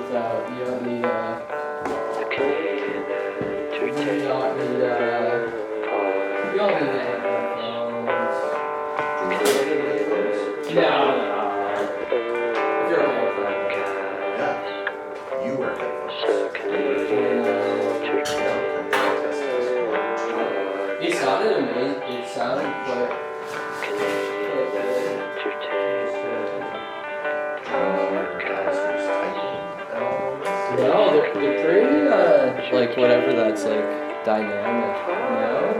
without. You don't need you don't need headphones. No. If you're okay with that. Yeah. You wear headphones. It sounded amazing. It sounded quite no, they're pretty, like, whatever that's, like, dynamic, you know?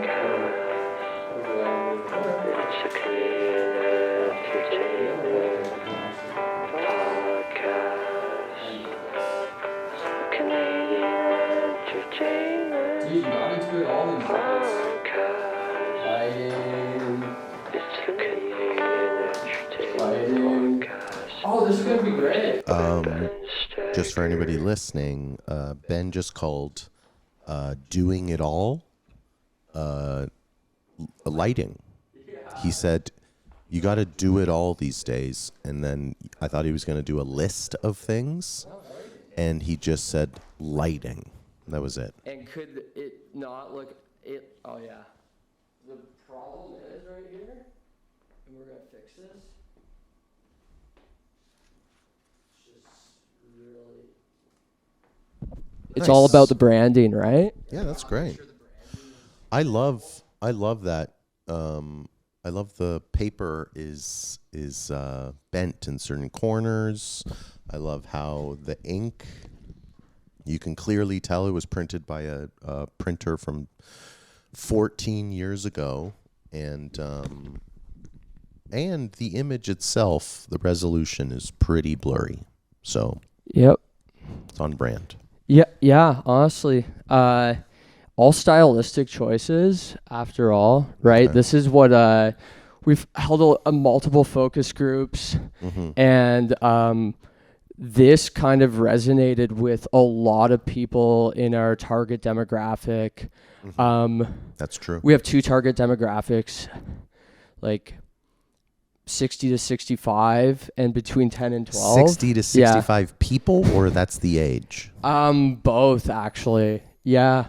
Dude, you gotta do it all in once. Lighting. Oh, this is gonna be great. Just for anybody listening, Ben just called doing it all lighting. He said, you got to do it all these days. And then I thought he was going to do a list of things. And he just said lighting. That was it. And could it not look it? Oh yeah. The problem is right here, and we're gonna fix this. It's all about the branding, right? Yeah, that's great. I love that. I love the paper is bent in certain corners. I love how the ink, you can clearly tell it was printed by a printer from 14 years ago, and the image itself, the resolution is pretty blurry. So Yep. it's on brand. Yeah, honestly. All stylistic choices after all, right? Okay. This is what we've held a multiple focus groups, and this kind of resonated with a lot of people in our target demographic. That's true. We have two target demographics, like 60 to 65 and between 10 and 12. 60 to 65 people, or that's the age? Both actually. Yeah,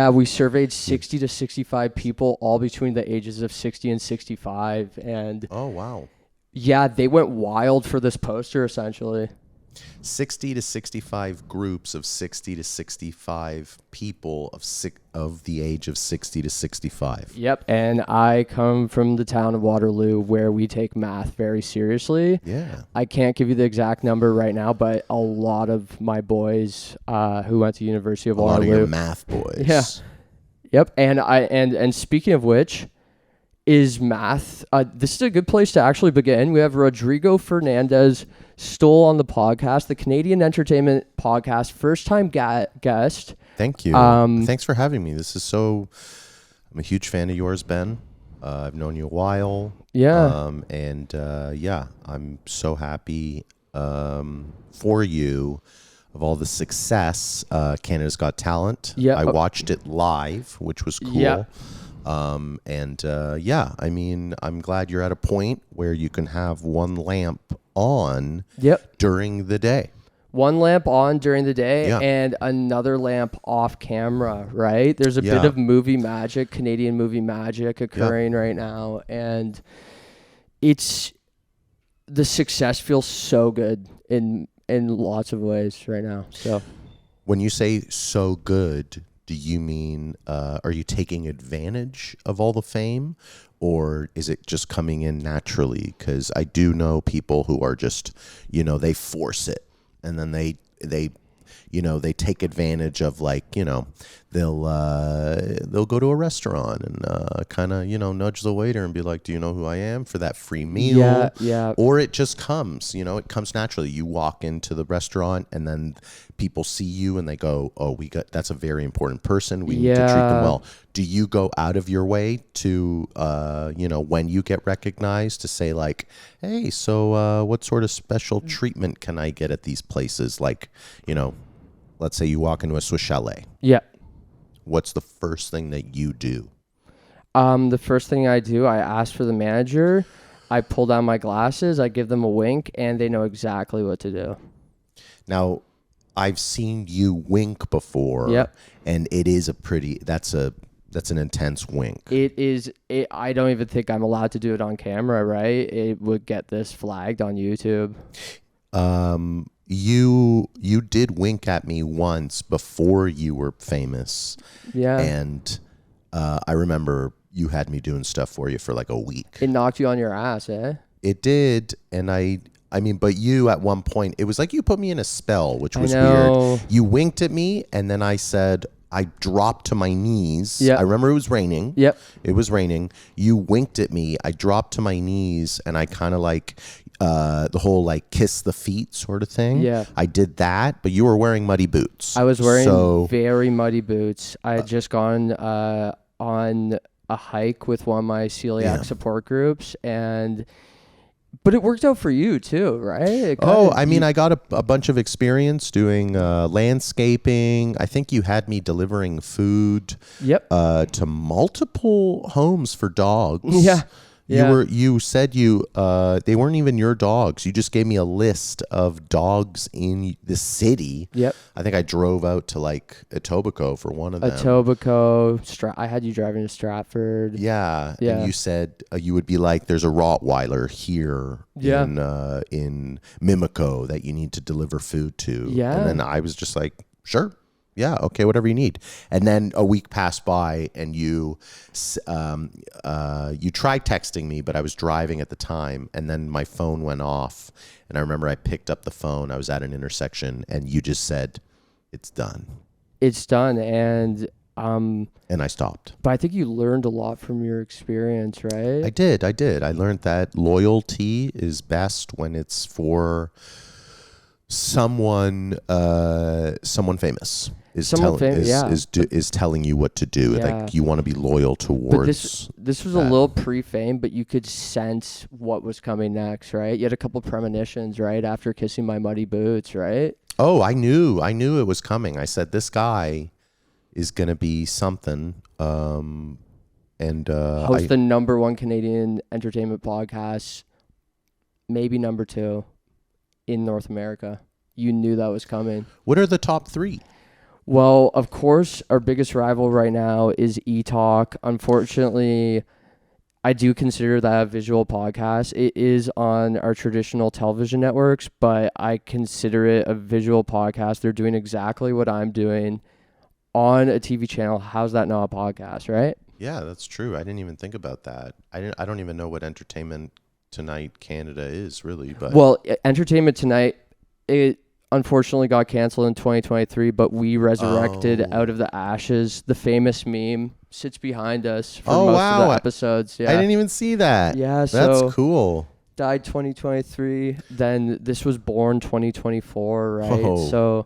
we surveyed 60 to 65 people, all between the ages of 60 and 65, and Oh, wow. yeah, they went wild for this poster essentially. 60 to 65 groups of 60 to 65 people of the age of 60 to 65. Yep, and I come from the town of Waterloo where we take math very seriously. Yeah. I can't give you the exact number right now, but a lot of my boys who went to University of A lot Waterloo. of your math boys. Yeah. Yep, and speaking of which, is math. This is a good place to actually begin. We have Rodrigo Fernandez-Stoll on the podcast, the Canadian Entertainment Podcast, first-time guest. Thank you. Thanks for having me. I'm a huge fan of yours, Ben. I've known you a while. Yeah. I'm so happy for you of all the success. Canada's Got Talent. Yeah. I watched it live, which was cool. Yeah. I'm glad you're at a point where you can have one lamp on during the day. One lamp on during the day, Yeah. and another lamp off camera, right? There's a bit of movie magic, Canadian movie magic occurring right now, and the success feels so good in lots of ways right now. So When you say so good, do you mean, are you taking advantage of all the fame, or is it just coming in naturally? Because I do know people who are just, they force it, and then they take advantage of, like, they'll go to a restaurant and kind of, nudge the waiter and be like, do you know who I am, for that free meal? Yeah. Or it just comes, it comes naturally. You walk into the restaurant and then people see you and they go, oh, that's a very important person. We need to treat them well. Do you go out of your way to, when you get recognized, to say, like, hey, so what sort of special treatment can I get at these places? Like, let's say you walk into a Swiss Chalet. Yeah. What's the first thing that you do? The first thing I do, I ask for the manager. I pull down my glasses. I give them a wink, and they know exactly what to do. Now, I've seen you wink before. Yep. And it is that's an intense wink. It is. I don't even think I'm allowed to do it on camera, right? It would get this flagged on YouTube. You did wink at me once before you were famous. Yeah. And I remember you had me doing stuff for you for like a week. It knocked you on your ass, eh? It did. And I mean, but you at one point, it was like you put me in a spell, which was weird. You winked at me, and then I said, I dropped to my knees. Yep. I remember it was raining. Yep. It was raining. You winked at me. I dropped to my knees, and I kind of like the whole like kiss the feet sort of thing. Yeah. I did that, but you were wearing muddy boots. I was wearing very muddy boots. I had just gone on a hike with one of my celiac support groups, but it worked out for you too, right? I got a bunch of experience doing landscaping. I think you had me delivering food to multiple homes for dogs. Yeah. You said they weren't even your dogs. You just gave me a list of dogs in the city. Yep. I think I drove out to like Etobicoke for one of them. Etobicoke. I had you driving to Stratford. Yeah. And you said you would be like, there's a Rottweiler here in Mimico that you need to deliver food to. Yeah. And then I was just like, sure. Yeah, okay, whatever you need. And then a week passed by, and you tried texting me, but I was driving at the time, and then my phone went off. And I remember I picked up the phone. I was at an intersection, and you just said, "It's done." It's done, and I stopped. But I think you learned a lot from your experience, right? I did. I learned that loyalty is best when it's for someone famous. Is telling you what to do. Like you want to be loyal towards. But this was a little pre-fame, but you could sense what was coming next, right? You had a couple premonitions, right, after kissing my muddy boots, right? Oh, I knew it was coming. I said this guy is gonna be something. Host the number one Canadian entertainment podcast, maybe number 2 in North America. You knew that was coming. What are the top 3? Well, of course, our biggest rival right now is eTalk. Unfortunately, I do consider that a visual podcast. It is on our traditional television networks, but I consider it a visual podcast. They're doing exactly what I'm doing on a TV channel. How's that not a podcast, right? Yeah, that's true. I didn't even think about that. I don't even know what Entertainment Tonight Canada is really, but well, Entertainment Tonight, it unfortunately got canceled in 2023, but we resurrected out of the ashes. The famous meme sits behind us for most of the episodes. Yeah, I didn't even see that. Yeah, that's cool. Died 2023. Then this was born 2024, right? Oh.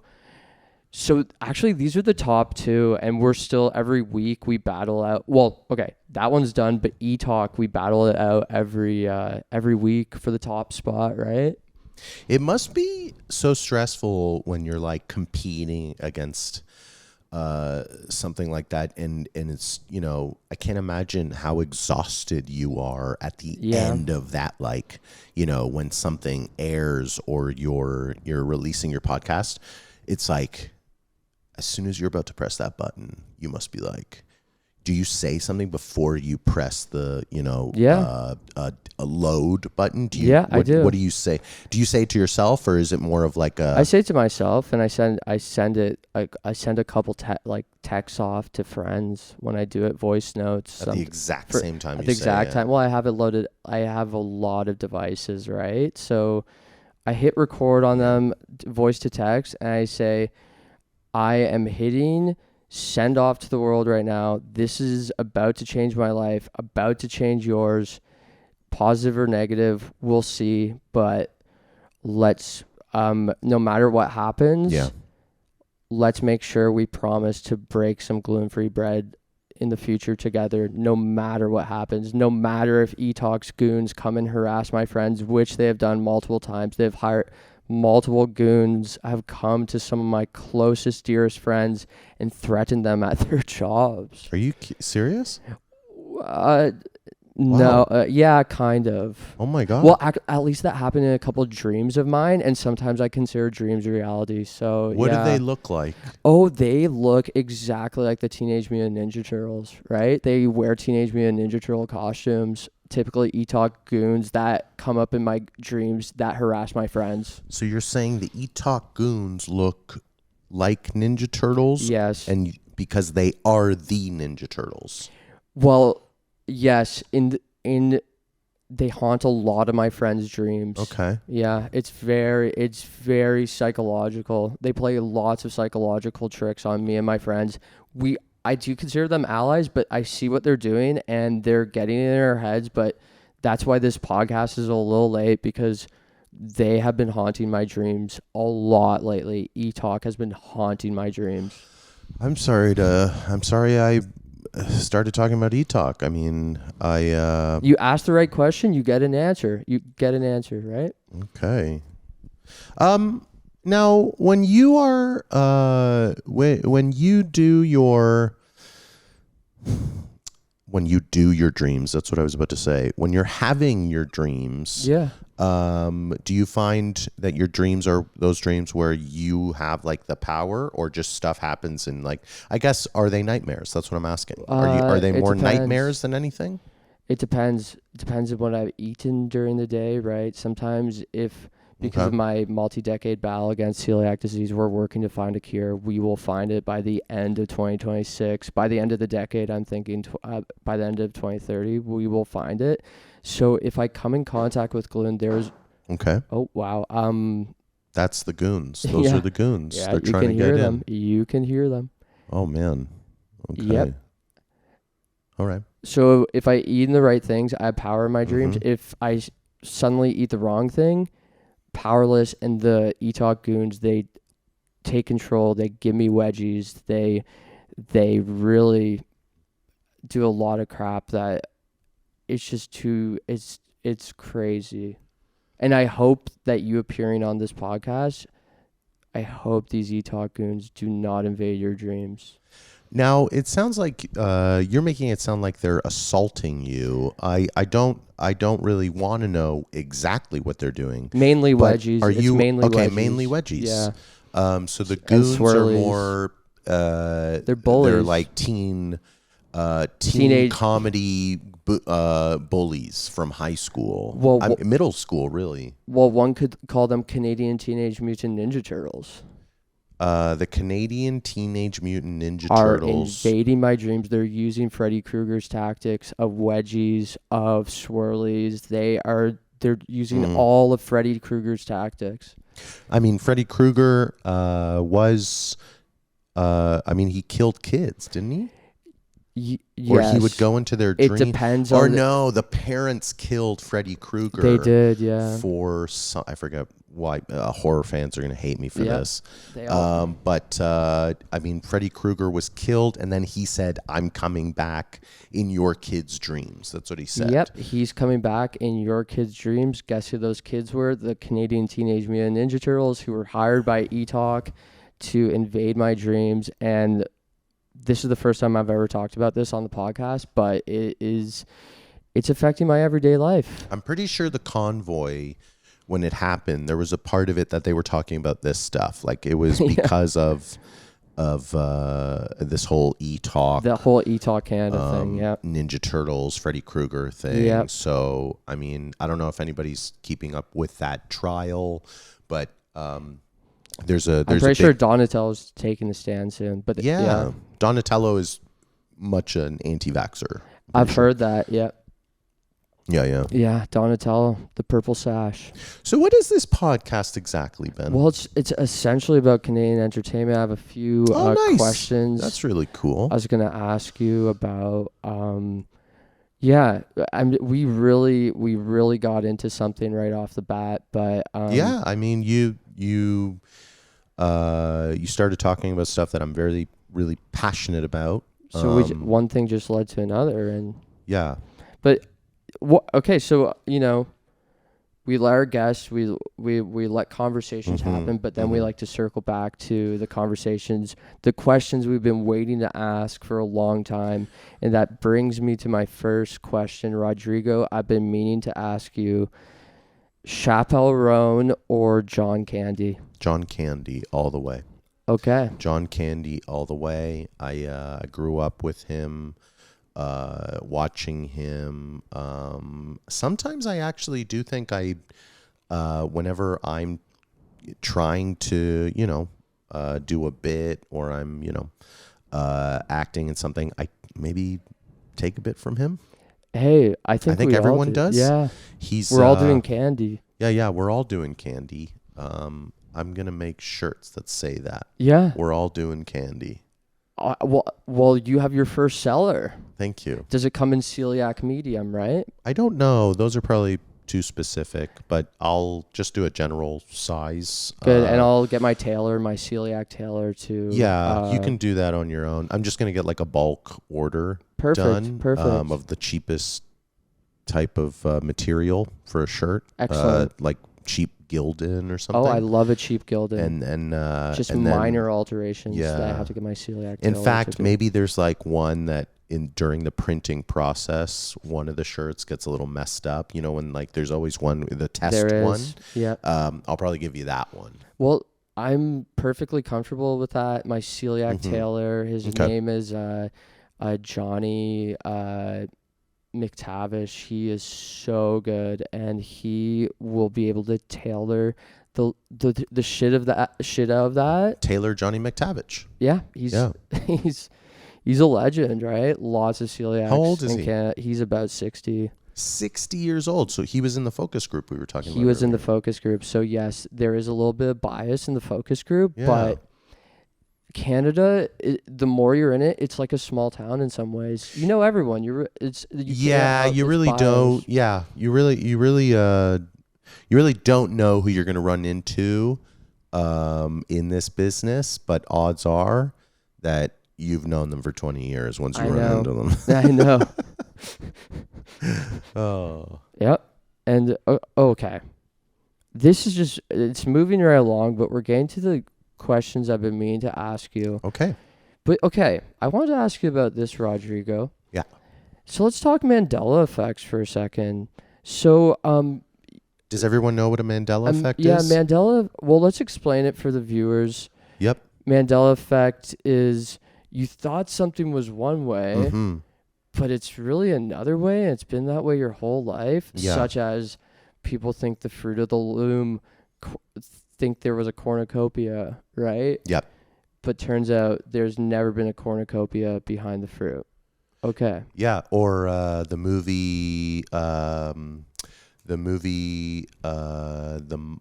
So actually, these are the top 2, and we're still every week we battle out. Well, okay, that one's done, but eTalk we battle it out every week for the top spot, right? It must be so stressful when you're like competing against something like that, and it's, you know, I can't imagine how exhausted you are at the end of that, like, you know, when something airs or you're releasing your podcast. It's like as soon as you're about to press that button, you must be like, do you say something before you press the, you know, a load button? I do. What do you say? Do you say it to yourself, or is it more of like a? I say it to myself, and I send a couple texts off to friends when I do it, voice notes at the exact same time. At the exact time. Well, I have it loaded. I have a lot of devices, right? So I hit record on them, voice to text, and I say, I am hitting send off to the world right now. This is about to change my life, about to change yours, positive or negative, we'll see. But let's, no matter what happens, let's make sure we promise to break some gluten-free bread in the future together, no matter what happens, no matter if eTalk's goons come and harass my friends, which they have done multiple times. They've hired multiple goons, have come to some of my closest, dearest friends and threatened them at their jobs. Are you serious? No, yeah, kind of. Oh my God. Well, at least that happened in a couple of dreams of mine, and sometimes I consider dreams reality. So What yeah. do they look like? Oh, they look exactly like the Teenage Mutant Ninja Turtles, right? They wear Teenage Mutant Ninja Turtle costumes, typically Etok goons that come up in my dreams that harass my friends. So you're saying the Etok goons look like Ninja Turtles? Yes. And because they are the Ninja Turtles. Well, yes, they haunt a lot of my friends' dreams. Okay. Yeah, it's very psychological. They play lots of psychological tricks on me and my friends. I do consider them allies, but I see what they're doing and they're getting in our heads, but that's why this podcast is a little late, because they have been haunting my dreams a lot lately. E-Talk has been haunting my dreams. I'm sorry I started talking about E-Talk. I mean, You ask the right question, you get an answer. You get an answer, right? Okay. Now, when you are when you do your dreams, that's what I was about to say. When you're having your dreams, Yeah. do you find that your dreams are those dreams where you have like the power, or just stuff happens and like, I guess, are they nightmares? That's what I'm asking. Are they more nightmares than anything? It depends. It depends on what I've eaten during the day, right? Sometimes because of my multi-decade battle against celiac disease, we're working to find a cure. We will find it by the end of 2026. By the end of the decade, I'm thinking by the end of 2030, we will find it. So if I come in contact with gluten, there's... Okay. Oh, wow. That's the goons. Those are the goons. Yeah, they're trying to get in. You can hear them. Oh, man. Okay. Yep. All right. So if I eat the right things, I have power in my dreams. If I suddenly eat the wrong thing, powerless, and the Etok goons, they take control. They give me wedgies. They really do a lot of crap that it's just it's crazy. And I hope that you appearing on this podcast, I hope these Etok goons do not invade your dreams. Now, it sounds like you're making it sound like they're assaulting you. I don't really want to know exactly what they're doing. Mainly wedgies. Are you mainly okay? Wedgies. Mainly wedgies. Yeah. So the goons are more. They're bullies. They're like teenage comedy bullies from high school. Middle school, really. Well, one could call them Canadian Teenage Mutant Ninja Turtles. The Canadian Teenage Mutant Ninja are Turtles invading my dreams. They're using Freddy Krueger's tactics of wedgies, of swirlies. They're using all of Freddy Krueger's tactics. I mean, Freddy Krueger was, he killed kids, didn't he? Yes. Or he would go into their dream. It depends on... Or no, the parents killed Freddy Krueger. They did, yeah. For some... I forget why. Horror fans are going to hate me for this. They are. Freddy Krueger was killed, and then he said, I'm coming back in your kids' dreams. That's what he said. Yep, he's coming back in your kids' dreams. Guess who those kids were? The Canadian Teenage Mutant Ninja Turtles, who were hired by E-Talk to invade my dreams. And this is the first time I've ever talked about this on the podcast, but it's affecting my everyday life. I'm pretty sure the convoy, when it happened, there was a part of it that they were talking about this stuff. Like, it was because of this whole E-Talk. The whole E-Talk Canada thing, yeah. Ninja Turtles, Freddy Krueger thing. Yep. So, I mean, I don't know if anybody's keeping up with that trial, but... I'm pretty sure Donatello's taking the stand soon. But yeah. Donatello is much an anti-vaxxer. I've heard that, yeah. Yeah. Yeah, Donatello, the purple sash. So what is this podcast exactly, Ben? Well, it's essentially about Canadian entertainment. I have a few nice. questions. That's really cool. I was going to ask you about... we really got into something right off the bat, but you started talking about stuff that I'm very, really passionate about. So one thing just led to another, and yeah. But okay, so we let our guests, we let conversations happen, but then we like to circle back to the conversations, the questions we've been waiting to ask for a long time. And that brings me to my first question. Rodrigo, I've been meaning to ask you, Chappelle Roan or John Candy? John Candy all the way. Okay. John Candy all the way. I grew up with him, watching him. Sometimes I actually do think whenever I'm trying to, do a bit, or I'm, acting in something, I maybe take a bit from him. Hey, I think we everyone all does. Yeah. We're all doing Candy. Yeah, we're all doing Candy. I'm going to make shirts that say that. Yeah. We're all doing Candy. Well, you have your first seller. Thank you. Does it come in celiac medium, right? I don't know. Those are probably too specific, but I'll just do a general size. Good, and I'll get my celiac tailor to... Yeah, you can do that on your own. I'm just going to get like a bulk order done. Perfect. Of the cheapest type of material for a shirt. Excellent. Like cheap Gildan or something. Oh, I love a cheap Gildan. And just and minor alterations that I have to get my celiac In tailor fact, to do. maybe there's like one that during the printing process, one of the shirts gets a little messed up. When like there's always the test there is. one. Yeah. I'll probably give you that one. Well, I'm perfectly comfortable with that. My celiac tailor, his name is Johnny McTavish. He is so good, and he will be able to tailor the shit out of that. Taylor Johnny McTavish. Yeah, he's a legend, right? Lots of celiacs. How old is he? He's about 60. 60 years old. So he was in the focus group we were talking about. He was earlier. in the focus group. So yes, there is a little bit of bias in the focus group, but Canada, the more you're in it, it's like a small town in some ways. You know everyone. You really don't. Yeah, you really don't know who you're going to run into in this business, but odds are that you've known them for 20 years once you run into them. I know. Oh. Yep. And okay. This is just, it's moving right along, but we're getting to the questions I've been meaning to ask you. Okay. But okay, I wanted to ask you about this, Rodrigo. Yeah. So let's talk Mandela effects for a second. So, does everyone know what a Mandela effect is? Yeah, Mandela. Well, let's explain it for the viewers. Yep. Mandela effect is you thought something was one way, but it's really another way, and it's been that way your whole life. Yeah. Such as people think the fruit of the loom, think there was a cornucopia, right? Yep. But turns out there's never been a cornucopia behind the fruit. Okay. Yeah, or the movie, the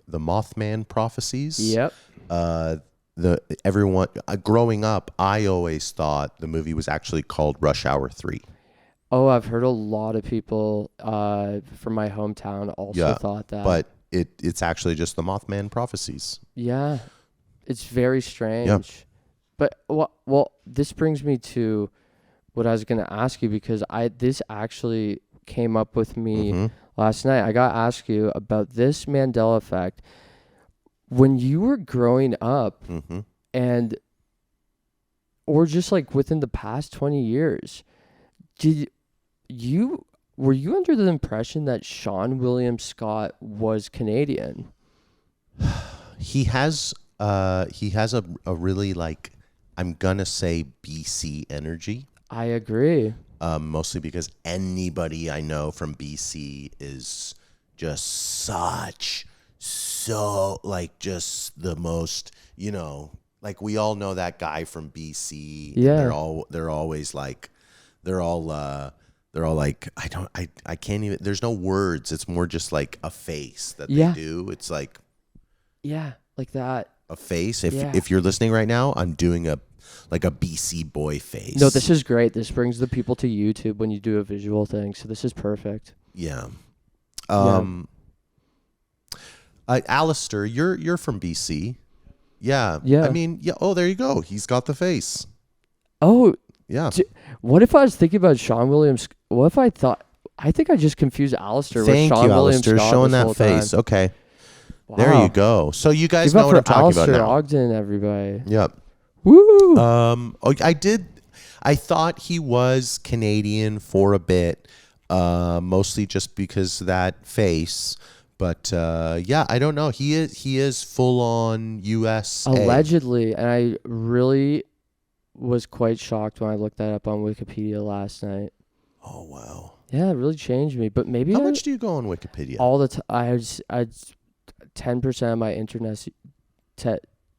Mothman Prophecies. Yep. Everyone growing up, I always thought the movie was actually called Rush Hour 3. Oh, I've heard a lot of people from my hometown also thought that. But it's actually just the Mothman Prophecies. Yeah. It's very strange. Yep. But well, this brings me to what I was going to ask you, because this actually came up with me last night. I got to ask you about this Mandela effect. When you were growing up or just like within the past 20 years, were you under the impression that Sean William Scott was Canadian? He has a really, like, I'm gonna say BC energy. I agree. Mostly because anybody I know from BC is just just the most, like, we all know that guy from BC. Yeah. They're always like, they're all like, I can't even, there's no words. It's more just like a face that they do. It's like, like that. A face. If you're listening right now, I'm doing a BC boy face. No, this is great. This brings the people to YouTube when you do a visual thing. So this is perfect. Yeah. Alistair, you're from BC. Yeah. Yeah. I mean, yeah. Oh, there you go. He's got the face. Oh, yeah. What if I was thinking about Sean Williams? What if I thought I think I just confused Alistair with Thank Sean you, William Alistair, Scott showing this that whole face. time. Okay. Wow. There you go. So you guys Give know up what for I'm talking Alistair about now. Ogden, everybody. Yep. Woo! I thought he was Canadian for a bit, mostly just because of that face. But yeah, I don't know. He is full on U.S. Allegedly, and I really was quite shocked when I looked that up on Wikipedia last night. Oh wow. Yeah, it really changed me. But maybe How much do you go on Wikipedia? all the time. I had 10% of my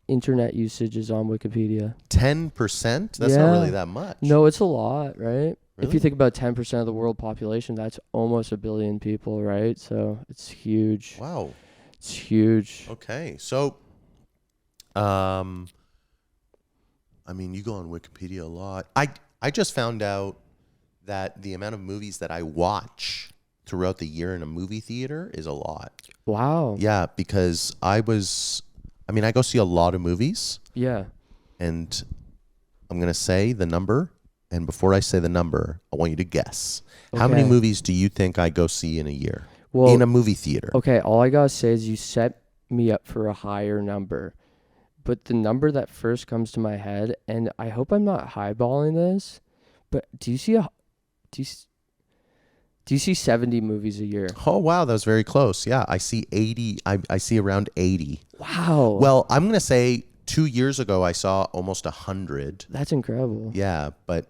internet usage is on Wikipedia. 10%? That's not really that much. No, it's a lot, right? Really? If you think about 10% of the world population, that's almost 1 billion people, right? So it's huge. Wow. It's huge. Okay. So, I mean, you go on Wikipedia a lot. I just found out that the amount of movies that I watch throughout the year in a movie theater is a lot. Wow. Yeah, because I go see a lot of movies. Yeah. And I'm going to say the number. And before I say the number, I want you to guess. Okay. How many movies do you think I go see in a year? Well, in a movie theater. Okay, all I got to say is you set me up for a higher number. But the number that first comes to my head, and I hope I'm not highballing this, but do you see 70 movies a year? Oh, wow. That was very close. Yeah, I see 80. I see around 80. Wow. Well, I'm going to say 2 years ago, I saw almost 100. That's incredible. Yeah, but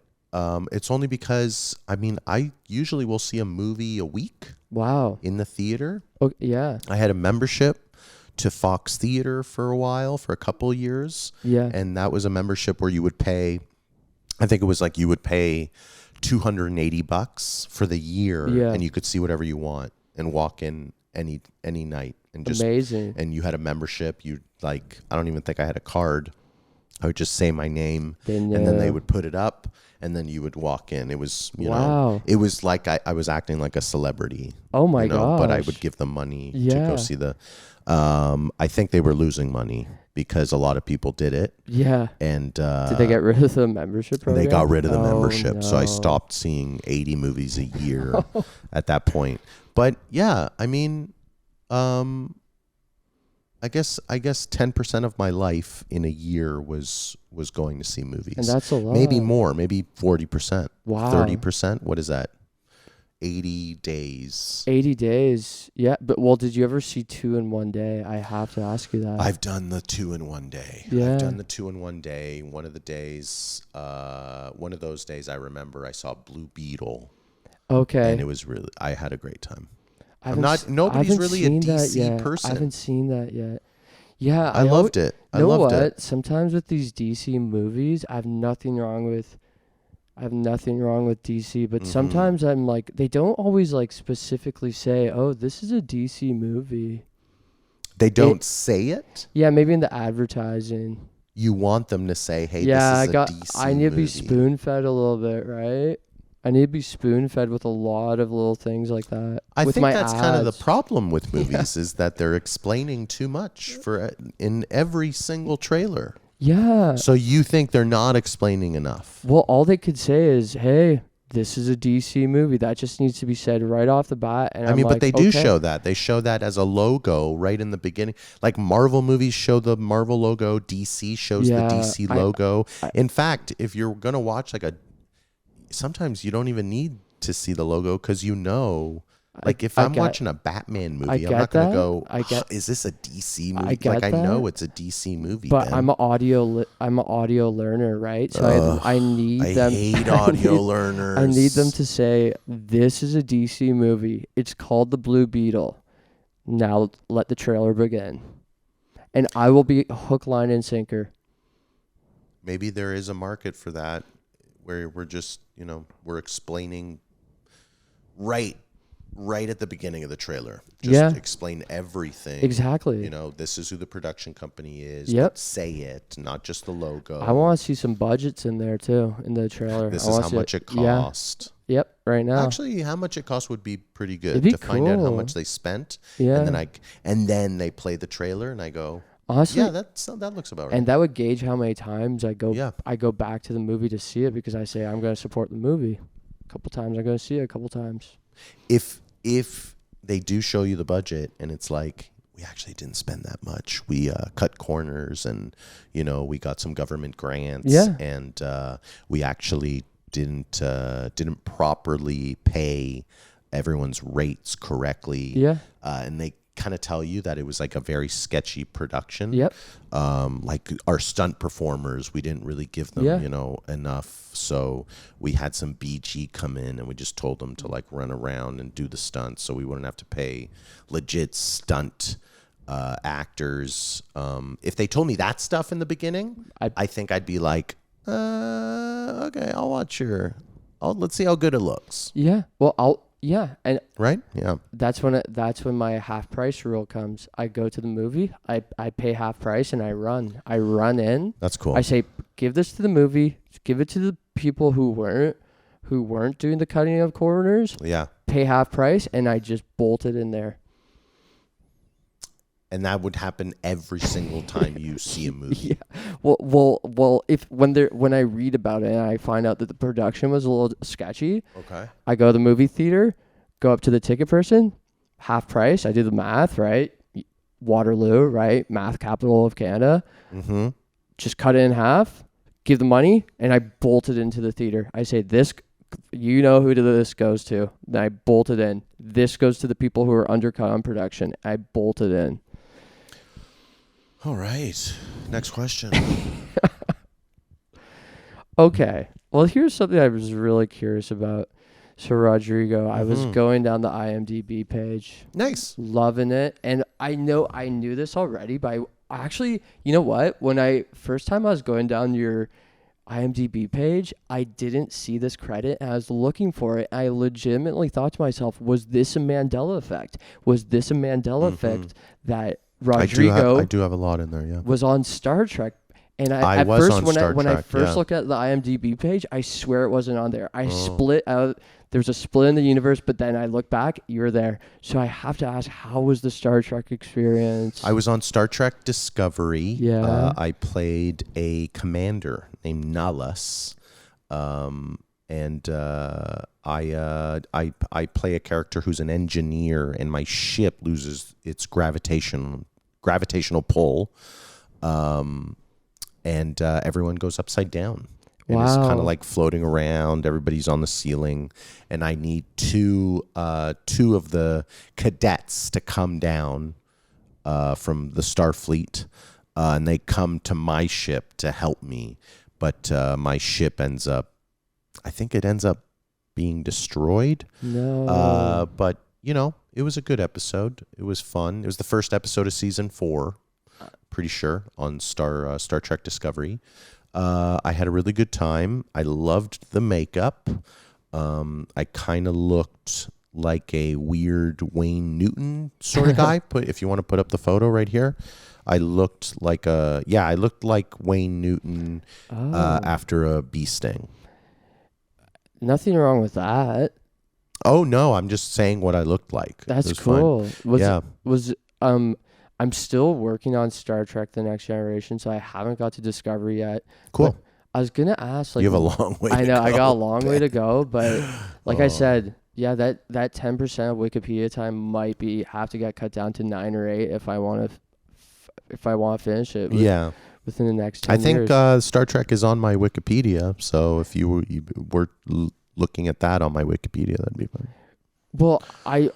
it's only because, I usually will see a movie a week. Wow. In the theater. Oh, yeah. I had a membership to Fox Theater for a while, for a couple of years. Yeah. And that was a membership where you would pay, I think it was like you would pay $280 for the year, and you could see whatever you want and walk in any night and just amazing. And you had a membership. You I don't even think I had a card. I would just say my name, and then they would put it up, and then you would walk in. It was you know, it was like I was acting like a celebrity. Oh my god! But I would give them money to go see the. I think they were losing money because a lot of people did it. Yeah. And did they get rid of the membership program? They got rid of the membership. No. So I stopped seeing 80 movies a year at that point. But yeah, I guess 10% of my life in a year was going to see movies. And that's a lot. Maybe more, maybe 40%. Wow. 30%. What is that? 80 days. 80 days. Yeah. But did you ever see 2 in 1 day? I have to ask you that. I've done the 2 in 1 day. Yeah. I've done the 2 in 1 day. One of those days I remember I saw Blue Beetle. Okay. And it was really, I had a great time. Nobody's really a DC person. I haven't seen that yet. Yeah. I loved it. I loved it. Sometimes with these DC movies, I have nothing wrong with DC, but sometimes I'm like, they don't always like specifically say, oh, this is a DC movie. They don't say it? Yeah, maybe in the advertising. You want them to say, hey, this is a DC movie. I need to be spoon-fed a little bit, right? I need to be spoon-fed with a lot of little things like that. I think that's kind of the problem with movies is that they're explaining too much in every single trailer. Yeah. So you think they're not explaining enough? Well, all they could say is, hey, this is a DC movie. That just needs to be said right off the bat. And but they do show that. They show that as a logo right in the beginning. Like Marvel movies show the Marvel logo. DC shows the DC logo. In fact, if you're going to watch sometimes you don't even need to see the logo because if I'm watching a Batman movie, I'm not going to go, is this a DC movie? I know it's a DC movie. But I'm an audio learner, right? So I need them. I hate audio learners. I need them to say, this is a DC movie. It's called The Blue Beetle. Now let the trailer begin. And I will be hook, line, and sinker. Maybe there is a market for that where we're just, we're explaining right at the beginning of the trailer. Just explain everything. Exactly. This is who the production company is. Yep. Say it, not just the logo. I want to see some budgets in there too, in the trailer. This is how much it cost. Yeah. Yep, right now. Actually, how much it cost would be pretty good to find out how much they spent. Yeah. And then they play the trailer and I go, honestly, yeah, that looks about right. And that would gauge how many times I go back to the movie to see it because I say I'm going to support the movie. A couple times I'm going to see it a couple times. If they do show you the budget and it's like, we actually didn't spend that much. We cut corners, and we got some government grants, and we actually didn't properly pay everyone's rates correctly. Yeah. And they kind of tell you that it was like a very sketchy production. Yep. Like our stunt performers, we didn't really give them, enough. So we had some BG come in, and we just told them to like run around and do the stunts, so we wouldn't have to pay legit stunt actors. If they told me that stuff in the beginning, I think I'd be like, okay, I'll watch let's see how good it looks. Yeah. Well, and right, yeah. That's when my half price rule comes. I go to the movie, I pay half price, and I run in. That's cool. I say, give this to the movie, give it to the people who weren't doing the cutting of corners. Yeah. Pay half price, and I just bolted in there. And that would happen every single time you see a movie. Yeah. Well, when I read about it and I find out that the production was a little sketchy, okay, I go to the movie theater, go up to the ticket person, half price. I do the math, right? Waterloo, right? Math capital of Canada. Mm-hmm. Just cut it in half, give the money, and I bolted into the theater. I say, this, who this goes to. Then I bolted in. This goes to the people who are undercut on production. I bolted in. All right. Next question. Okay. Well, here's something I was really curious about. So, Rodrigo, I was going down the IMDb page. Nice. Loving it. And I knew this already, but I actually, you know what? When first time I was going down your IMDb page, I didn't see this credit, and I was looking for it. I legitimately thought to myself, was this a Mandela effect? Was this a Mandela effect that Rodrigo I do have a lot in there, yeah. was on Star Trek? And when I first looked at the IMDb page, I swear it wasn't on there. I split out. There's a split in the universe, but then I look back, you're there. So I have to ask, how was the Star Trek experience? I was on Star Trek Discovery. Yeah. I played a commander named Nalus. And I play a character who's an engineer, and my ship loses its gravitational pull, and everyone goes upside down. And it's kind of like floating around. Everybody's on the ceiling, and I need two of the cadets to come down from the Starfleet, and they come to my ship to help me. But my ship ends up being destroyed. No. But it was a good episode. It was fun. It was the first episode of season 4, pretty sure, on Star Trek Discovery. I had a really good time. I loved the makeup. I kind of looked like a weird Wayne Newton sort of guy. If you want to put up the photo right here, I looked like Wayne Newton after a bee sting. Nothing wrong with that. Oh no, I'm just saying what I looked like. That's cool. I'm still working on Star Trek: The Next Generation, so I haven't got to Discovery yet. Cool. But I was gonna ask, like, you have a long way. I know, to go, I got a long way to go, but like I said, yeah, that 10% of Wikipedia time might have to get cut down to 9 or 8 if I want to finish it. Within the next 10 years. I think Star Trek is on my Wikipedia, so if you were looking at that on my Wikipedia, that'd be fine. Well, I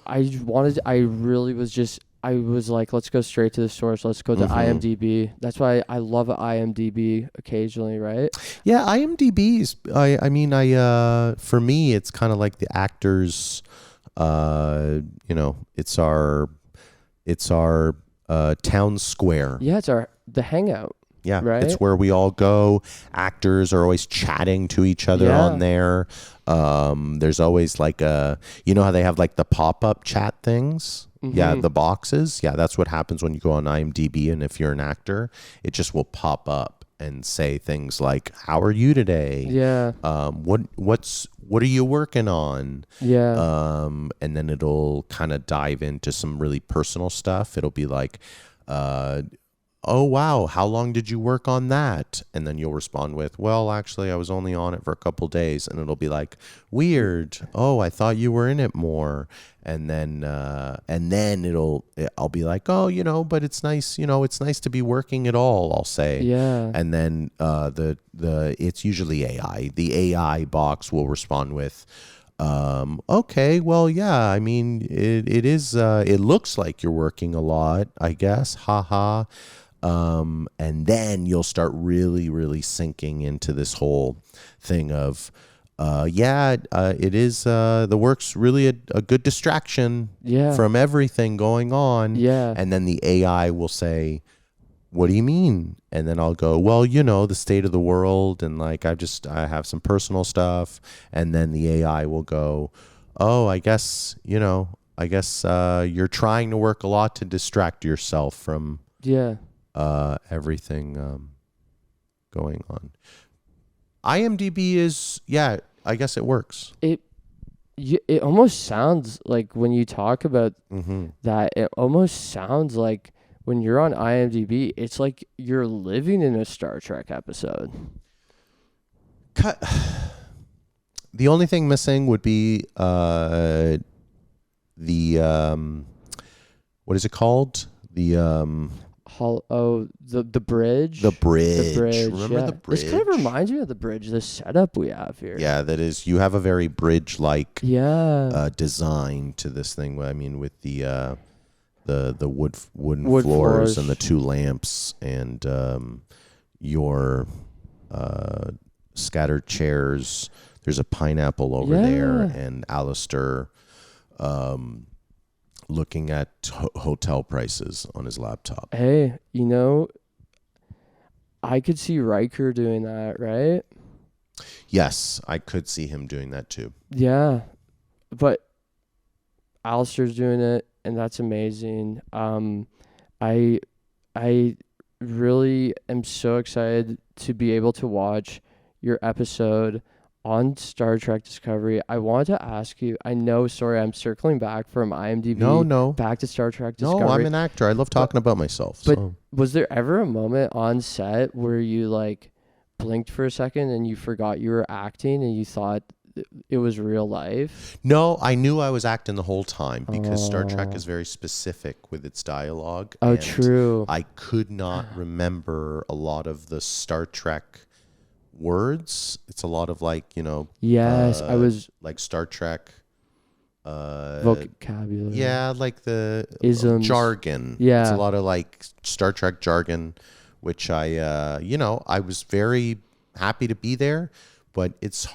was like, let's go straight to the source. Let's go to IMDb. That's why I love IMDb occasionally, right? Yeah, IMDb is. For me, it's kind of like the actors. It's our town square. Yeah, it's the hangout. Yeah, right? It's where we all go. Actors are always chatting to each other on there. There's always like how they have like the pop-up chat things. Mm-hmm. Yeah, the boxes. Yeah, that's what happens when you go on IMDb, and if you're an actor, it just will pop up and say things like, "How are you today?" Yeah. What are you working on? Yeah. And then it'll kind of dive into some really personal stuff. It'll be like, oh, wow, how long did you work on that? And then you'll respond with, well, actually, I was only on it for a couple days. And it'll be like, weird. Oh, I thought you were in it more. And then I'll be like, oh, but it's nice, it's nice to be working at all, I'll say. Yeah. And then it's usually AI. The AI box will respond with, okay, well, yeah, I mean, it is, it looks like you're working a lot, I guess. Ha. And then you'll start really, really sinking into this whole thing of, it is, the work's really a good distraction from everything going on. Yeah. And then the AI will say, what do you mean? And then I'll go, well, the state of the world, and like I have some personal stuff. And then the AI will go, oh, I guess you're trying to work a lot to distract yourself from everything going on. IMDb is, I guess it works. It almost sounds like, when you talk about that, it almost sounds like when you're on IMDb, it's like you're living in a Star Trek episode. The only thing missing would be the what is it called? The bridge. The bridge. Remember the bridge? This kind of reminds me of the bridge, the setup we have here. Yeah, that is. You have a very bridge-like design to this thing. I mean, with the wooden floors and the two lamps and your scattered chairs. There's a pineapple over there, and Alistair looking at hotel prices on his laptop. Hey, I could see Riker doing that, right? Yes, I could see him doing that too. Yeah, but Alistair's doing it, and that's amazing. I really am so excited to be able to watch your episode on Star Trek Discovery. I want to ask you, I'm circling back from IMDb. No. Back to Star Trek Discovery. No, I'm an actor. I love talking about myself. But was there ever a moment on set where you like blinked for a second and you forgot you were acting and you thought it was real life? No, I knew I was acting the whole time because Star Trek is very specific with its dialogue. Oh, true. I could not remember a lot of the Star Trek words. It's a lot of like, Yes, I was like Star Trek vocabulary. Yeah, like the isms. Jargon. Yeah. It's a lot of like Star Trek jargon, which I was very happy to be there, but it's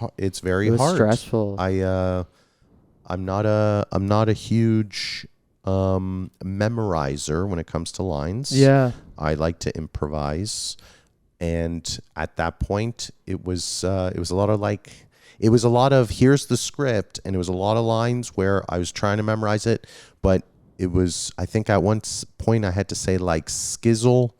very hard. Stressful. I'm not a huge memorizer when it comes to lines. Yeah. I like to improvise. And at that point, it was a lot of here's the script, and it was a lot of lines where I was trying to memorize it, but it was, I think at one point I had to say like swizzle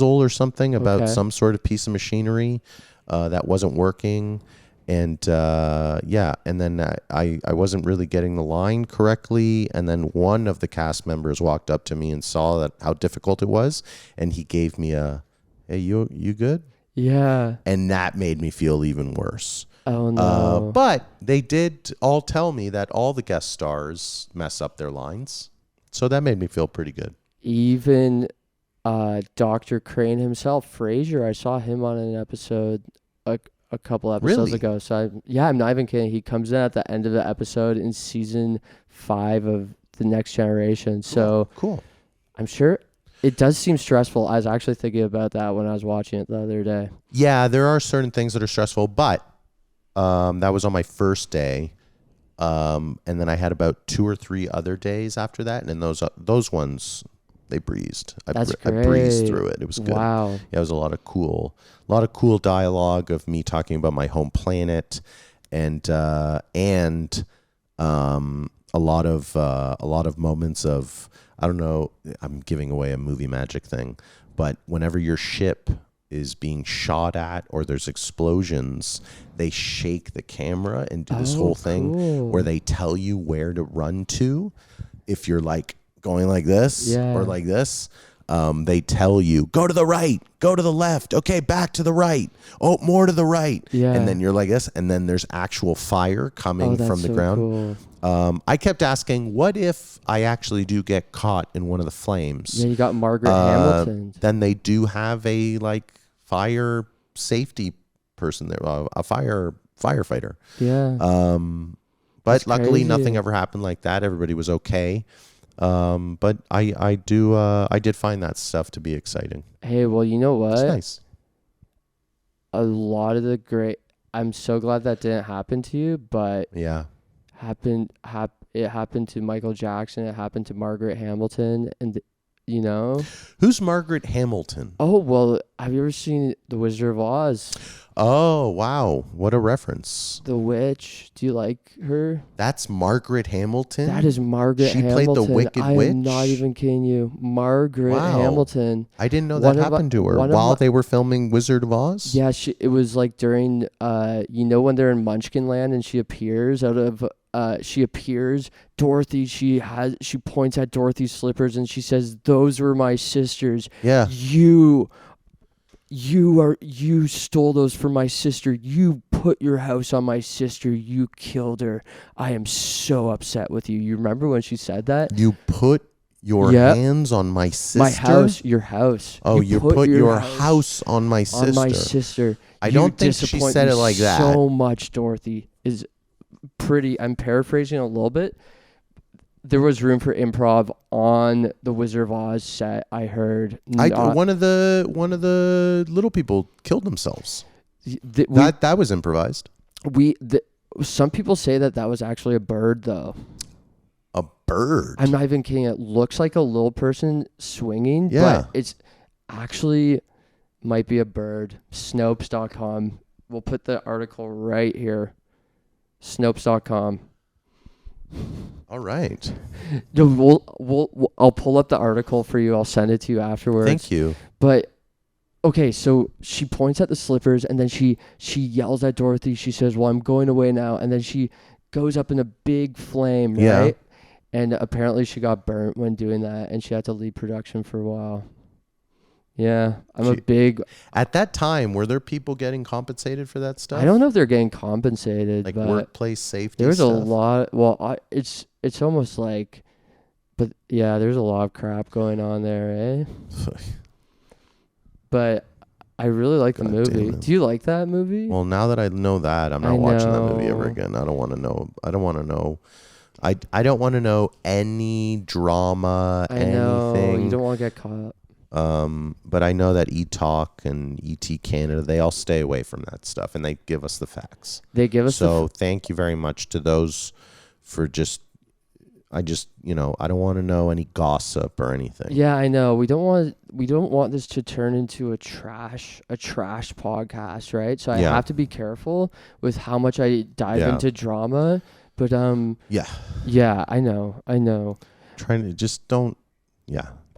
or something about some sort of piece of machinery that wasn't working. And and then I wasn't really getting the line correctly. And then one of the cast members walked up to me and saw that how difficult it was, and he gave me a, "Hey, you good?" Yeah. And that made me feel even worse. Oh no! But they did all tell me that all the guest stars mess up their lines, so that made me feel pretty good. Even Dr. Crane himself, Frasier, I saw him on an episode a couple episodes ago. So I'm not even kidding. He comes in at the end of the episode in season 5 of The Next Generation. So cool. I'm sure it does seem stressful. I was actually thinking about that when I was watching it the other day. Yeah, there are certain things that are stressful, but that was on my first day. And then I had about 2 or 3 other days after that. And those ones, they breezed. I breezed through it. It was good. Wow. Yeah, it was a lot of cool dialogue of me talking about my home planet, and a lot of moments of, I don't know, I'm giving away a movie magic thing, but whenever your ship is being shot at or there's explosions, they shake the camera and do this whole thing where they tell you where to run to if you're like going like this or like this. they tell you, go to the right, go to the left, okay, back to the right, oh, more to the right. Yeah. And then you're like this, and then there's actual fire coming from the ground. Cool. I kept asking, what if I actually do get caught in one of the flames? Yeah, you got Margaret Hamilton. Then they do have a like fire safety person there, a firefighter. Yeah. But That's luckily crazy. nothing ever happened like that. Everybody was okay. But I did find that stuff to be exciting. Hey, well, you know what? It's nice. A lot of the great. I'm so glad that didn't happen to you, but Yeah. it happened to Michael Jackson. It happened to Margaret Hamilton, and you know. Who's Margaret Hamilton? Oh well, have you ever seen The Wizard of Oz? Oh, wow. What a reference. The witch. Do you like her? That's Margaret Hamilton? That is Margaret She Hamilton. played the Wicked I Witch? am not even kidding you. Margaret Wow. Hamilton. I didn't know that happened to her while they were filming Wizard of Oz? Yeah, it was like during, when they're in Munchkin Land and she appears Dorothy, she points at Dorothy's slippers and she says, "Those were my sisters. Yeah. You stole those from my sister. You put your house on my sister. You killed her. I am so upset with you." You remember when she said that? You put your hands on my sister? My house, your house. Oh, you put your house on my sister. On my sister. I don't think she said it like that. So much, Dorothy, is pretty. I'm paraphrasing a little bit. There was room for improv on the Wizard of Oz set. I heard one of the little people killed themselves. That was improvised. Some people say that was actually a bird, though. A bird? I'm not even kidding. It looks like a little person swinging, but it's actually might be a bird. Snopes.com. We'll put the article right here. Snopes.com. All right. I'll pull up the article for you. I'll send it to you afterwards. Thank you. But okay, so she points at the slippers and then she yells at Dorothy. She says, "Well, I'm going away now." And then she goes up in a big flame, right? Yeah. And apparently she got burnt when doing that and she had to leave production for a while. Yeah, At that time, were there people getting compensated for that stuff? I don't know if they're getting compensated, like but workplace safety. There's stuff? a lot. Well, it's almost like, but yeah, there's a lot of crap going on there, eh? But I really like the movie. Do you like that movie? Well, now that I know that, I'm not watching that movie ever again. I don't want to know. I don't want to know. I don't want to know any drama. I know. Anything. You don't want to get caught. But I know that E-Talk and ET Canada, they all stay away from that stuff and they give us the facts. They give us so thank you very much to those for I don't want to know any gossip or anything. Yeah, I know. We don't want this to turn into a trash podcast, right? So I have to be careful with how much I dive into drama. But yeah, I know. Trying to just don't.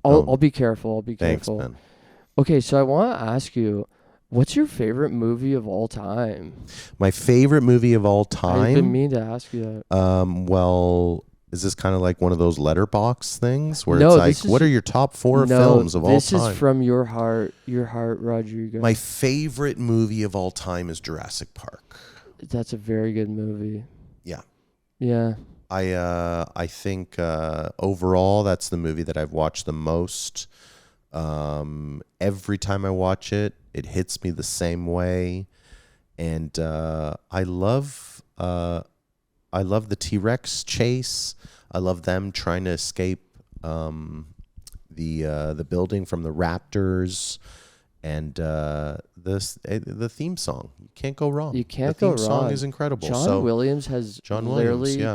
I'll be careful. Thanks, Ben. Okay, so I want to ask you, what's your favorite movie of all time? My favorite movie of all time? I've been meaning to ask you that. Well, is this kind of like one of those letterbox things where it's like, what are your top 4 films of all time? This is from your heart, Rodrigo. My favorite movie of all time is Jurassic Park. That's a very good movie. Yeah. Yeah. I think overall that's the movie that I've watched the most. Every time I watch it, it hits me the same way, and I love the T-Rex chase. I love them trying to escape the building from the raptors, and the theme song. You can't go wrong. You can't go wrong. The theme song is incredible. John Williams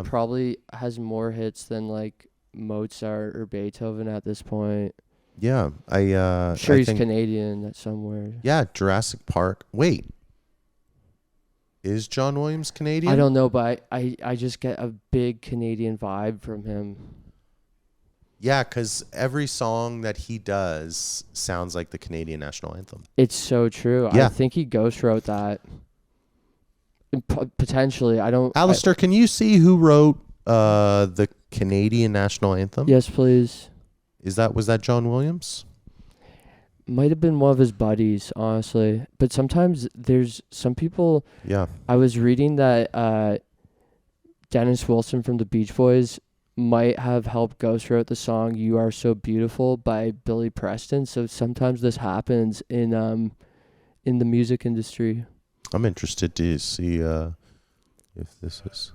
probably has more hits than like Mozart or Beethoven at this point. Yeah, I'm sure he's Canadian somewhere. Yeah, Jurassic Park. Wait, is John Williams Canadian? I don't know, but I just get a big Canadian vibe from him. Yeah, because every song that he does sounds like the Canadian national anthem. It's so true. Yeah. I think he ghost wrote that. Potentially, I don't. Alistair, can you see who wrote the Canadian national anthem? Yes, please. Was that John Williams? Might have been one of his buddies, honestly. But sometimes there's some people. Yeah. I was reading that Dennis Wilson from the Beach Boys might have helped ghostwrote the song "You Are So Beautiful" by Billy Preston. So sometimes this happens in the music industry. I'm interested to see if this is.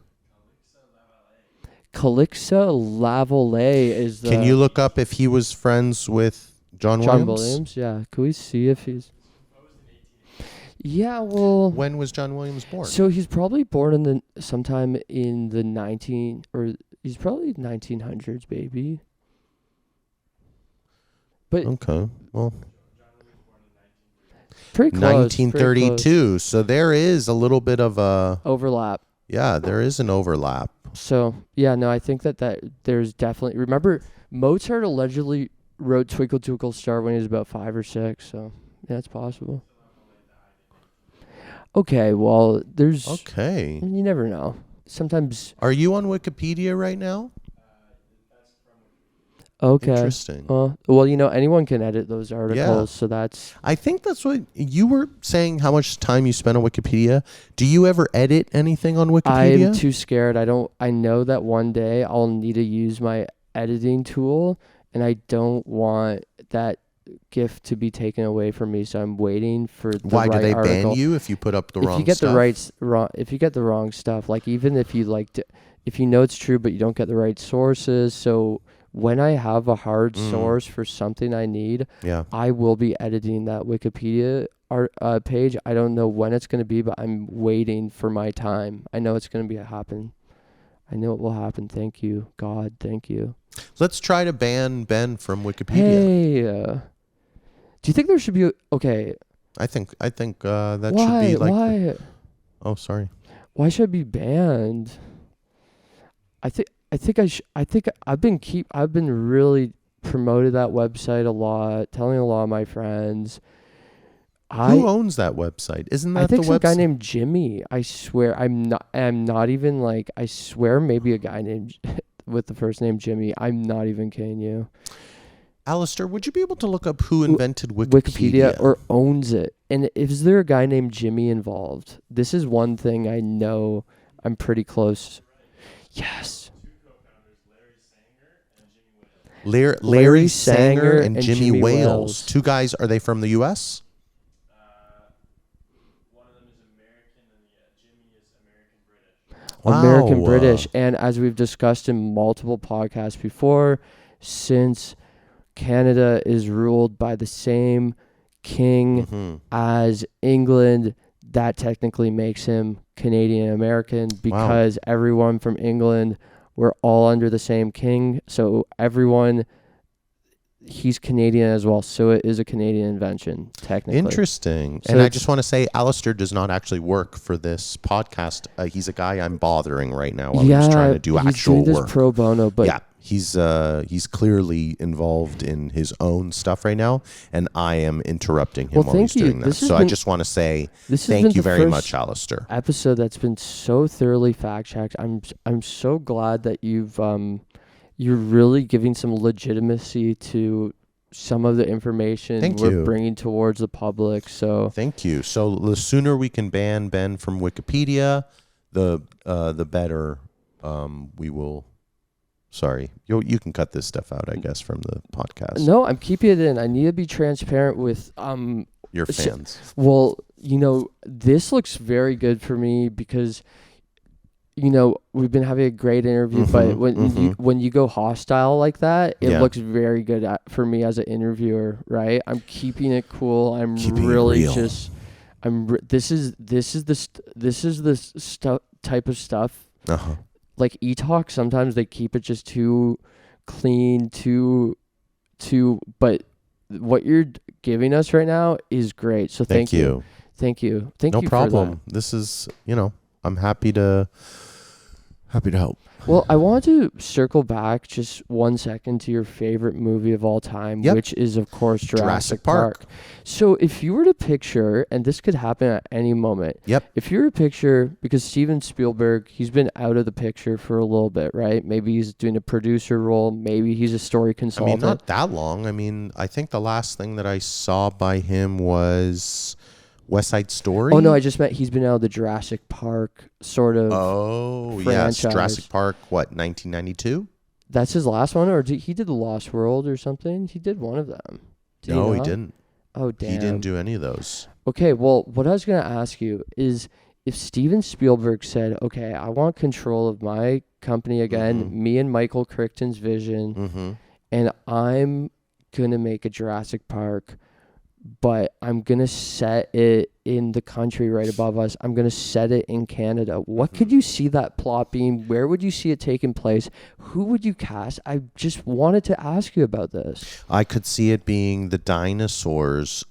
Calixa Lavallée is the. Can you look up if he was friends with John Williams? John Williams? Yeah. Can we see if he's. Yeah, well. When was John Williams born? So he's probably born in sometime in the he's probably 1900s, baby. But okay, well. Pretty close. 1932. So there is a little bit of a overlap. Yeah, there is an overlap. So yeah, no, I think that there's definitely. Remember, Mozart allegedly wrote "Twinkle Twinkle Star" when he was about 5 or 6. So yeah, it's possible. Okay, well, there's. Okay. You never know. Sometimes. Are you on Wikipedia right now? Okay. Interesting. Well, anyone can edit those articles, so that's. I think that's what you were saying. How much time you spend on Wikipedia? Do you ever edit anything on Wikipedia? I'm too scared. I know that one day I'll need to use my editing tool, and I don't want that gift to be taken away from me. So I'm waiting for the Why right do they article. ban you if you put up the wrong stuff? If you get the wrong stuff, like even if you if you know it's true but you don't get the right sources, so. When I have a hard source for something I need, I will be editing that Wikipedia page. I don't know when it's going to be, but I'm waiting for my time. I know it's going to happen. I know it will happen. Thank you, God. Thank you. Let's try to ban Ben from Wikipedia. Hey, do you think there should be okay? I think that should be like. Why? Oh, sorry. Why should I be banned? I think I've been really promoted that website a lot, telling a lot of my friends. Who owns that website? Isn't that I think the some website? guy named Jimmy. I swear I'm not even like I swear maybe a guy named with the first name Jimmy. I'm not even kidding you. Alistair, would you be able to look up who invented Wikipedia or owns it? And is there a guy named Jimmy involved? This is one thing I know I'm pretty close. Yes. Larry Sanger and Jimmy Wales. Two guys. Are they from the U.S.? One of them is American, and Jimmy is American-British. Wow. American-British. And as we've discussed in multiple podcasts before, since Canada is ruled by the same king as England, that technically makes him Canadian-American because everyone from England... We're all under the same king, so he's Canadian as well, so it is a Canadian invention, technically. Interesting. So and I just want to say, Alistair does not actually work for this podcast. He's a guy I'm bothering right now while he's trying to do actual work. He's doing this pro bono, but... Yeah, he's clearly involved in his own stuff right now, and I am interrupting him while he's doing that. So I just want to say thank you very much, Alistair. Episode that's been so thoroughly fact-checked. I'm so glad that you're really giving some legitimacy to some of the information we're bringing towards the public. So thank you. So the sooner we can ban Ben from Wikipedia, the better. We will. Sorry, you can cut this stuff out, I guess, from the podcast. No, I'm keeping it in. I need to be transparent with your fans. Well, this looks very good for me because we've been having a great interview, but when you go hostile like that, it looks very good for me as an interviewer, right? I'm keeping it cool. I'm really just this is the type of stuff. Like e-talk, sometimes they keep it just too clean, but what you're giving us right now is great. So thank you. Thank you. No problem. This is, I'm happy to Happy to help. Well, I want to circle back just 1 second to your favorite movie of all time, Yep. which is, of course, Jurassic Park. Park. So if you were to picture, and this could happen at any moment, Yep. if you were to picture, because Steven Spielberg, he's been out of the picture for a little bit, right? Maybe he's doing a producer role. Maybe he's a story I consultant. mean, not that long. I mean, I think the last thing that I saw by him was West Side Story. Oh, no, I just meant he's been out of the Jurassic Park sort of Yes, franchise. Jurassic Park, what, 1992? That's his last one? Or he did The Lost World or something? He did one of them. Did No, he not? didn't. Oh, damn. He didn't do any of those. Okay, well, what I was going to ask you is if Steven Spielberg said, okay, I want control of my company again, me and Michael Crichton's vision, Mm-hmm. and I'm going to make a Jurassic Park, but I'm going to set it in the country right above us. I'm going to set it in Canada. What could you see that plot being? Where would you see it taking place? Who would you cast? I just wanted to ask you about this. I could see it being the dinosaurs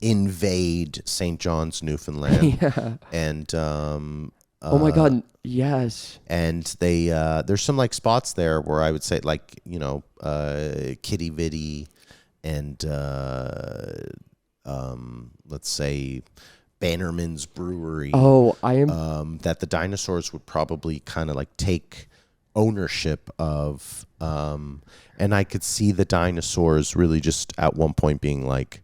invade St. John's, Newfoundland. Yeah. And Oh my God. Yes. and they there's some like spots there where I would say like, Kitty Vitty and let's say Bannerman's Brewery. Oh, I am. That the dinosaurs would probably kind of like take ownership of, and I could see the dinosaurs really just at one point being like,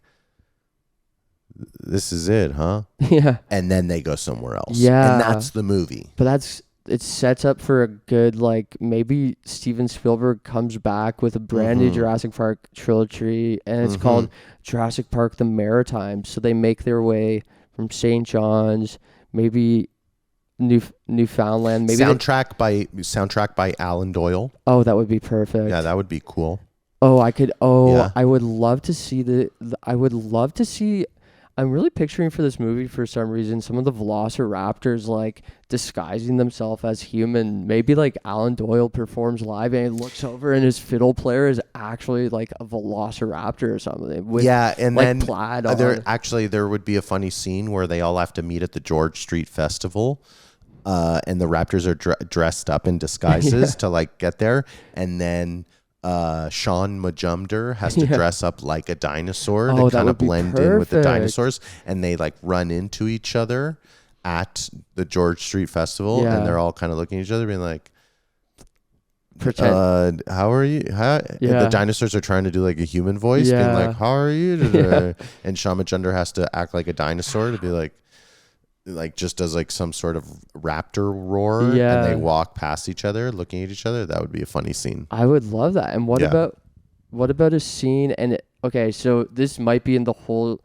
this is it, huh? Yeah. And then they go somewhere else. Yeah. And that's the movie. But it sets up for a good, like, maybe Steven Spielberg comes back with a brand new Jurassic Park trilogy, and it's called Jurassic Park the Maritimes. So they make their way from St. John's, maybe Newfoundland, maybe Soundtrack by Alan Doyle. oh, that would be perfect. Yeah, that would be cool. Oh, Yeah. I would love to see I would love to see. I'm really picturing for this movie for some reason some of the velociraptors like disguising themselves as human. Maybe like Alan Doyle performs live and he looks over and his fiddle player is actually like a velociraptor or something. With, And like, then plaid on. there would be a funny scene where they all have to meet at the George Street Festival, and the Raptors are dressed up in disguises to like get there, and then Sean Majumder has to dress up like a dinosaur to kind of blend in with the dinosaurs, and they like run into each other at the George Street Festival, and they're all kind of looking at each other being like, pretend. how are you? And the dinosaurs are trying to do like a human voice, being like, how are you today? And Sean Majumder has to act like a dinosaur to be like just does like some sort of raptor roar, and they walk past each other looking at each other. That would be a funny scene. I would love that. And what about a scene? And okay, so this might be in the whole